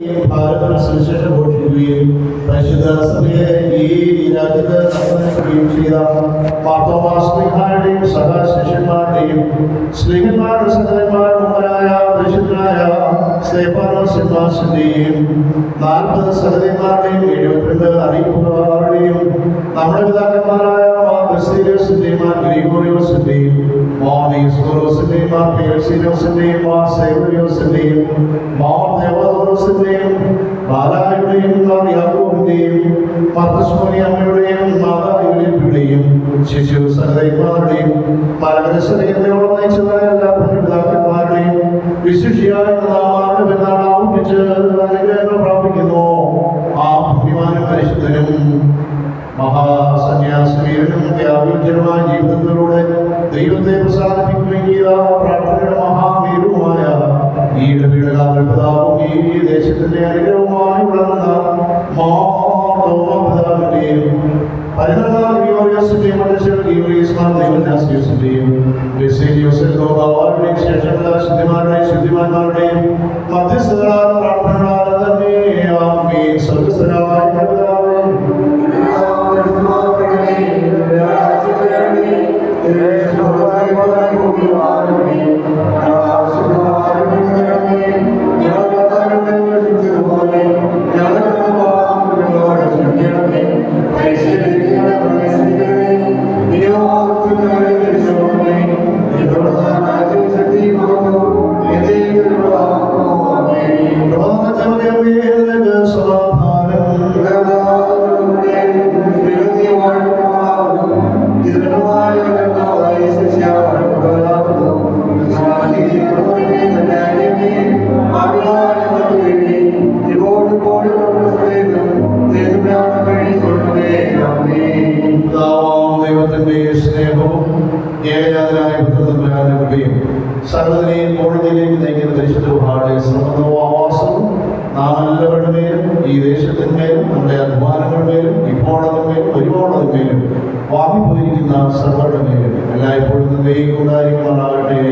ഭാരതം സുവിശേഷം ഘോഷിക്കുകയും പരിശുദ്ധ സഭയെ ഈ രാജ്യത്ത് സംബന്ധിക്കുകയും ചെയ്ത മാർത്തോമാ ശ്ലീഹായുടെയും സഹശിഷ്യന്മാരുടെയും ശ്ലീഹന്മാരുടെ സഹോദരന്മാർ മുമ്പരായ പരിശുദ്ധനായ സ്തേഫാനോസ് ശിഷ്മാസിന്റെയും 40 സഹോദരന്മാരുടെയും 72 അറിയിപ്പുകാരുടെയും നമ്മുടെ പിതാക്കന്മാരായ ബസീലിയോസിന്റെയും ഗ്രിഗോറിയോസിന്റെയും ഈസ്കോറോസിന്റെയും പേരസീലിയോസിന്റെയും സേവരിയോസിന്റെയും ദേവദോറോസിന്റെയും ബാലായുടെയും യാക്കോബിന്റെയും മർത്തസ്മോനിയമ്മയുടെയും മാതായുടെയും ശിശു സഹോദരന്മാരുടെയും പരമരസനയോളം നയിച്ചതായ എല്ലാ പിതാക്കന്മാരുടെയും വിശിഷ്യായ നാമാരുടെ പെരുന്നാൾ ആവർത്തിച്ച് അനുഗ്രഹങ്ങൾ പ്രാപിക്കുന്നു. ആ പുണ്യവാനും പരിശുദ്ധനും മഹാസന്യാസീരനും ത്യാഗോജ്ജലമായ ജീവിതത്തിലൂടെ ദൈവത്തെ പ്രസാദിപ്പിക്കുകയും ചെയ്ത പ്രാർത്ഥനയുടെ മഹാമീരുമായ ഈ ഇടപീഠകാലപിതാവും ഈ ദേശത്തിന്റെ അനുഗ്രഹവുമായി വിളങ്ങുന്ന മാതാവിന്റെയും ശുദ്ധിമാന്മാരുടെയും മധ്യസ്ഥകളായ പ്രാർത്ഥനകളാൽ തന്നെ സ്വർഗസ്ഥനായ സർവ്വതിനെയും കോടതിയിലേക്ക് നയിക്കുന്ന പരിശുദ്ധരുടെ സമത്വവും ആവാസവും നാം എല്ലാവരുടെ മേലും ഈ ദേശത്തിന്മേലും നമ്മുടെ അധ്വാനങ്ങളുടെ മേലും ഇപ്പോഴതിന്മേലും ഒരുപാടതിന്മേലും വാങ്ങിപ്പോയിരിക്കുന്ന സർവ്വരുടെ മേലും എല്ലായ്പ്പോഴും ഉണ്ടായിരിക്കുമാറാകട്ടെ.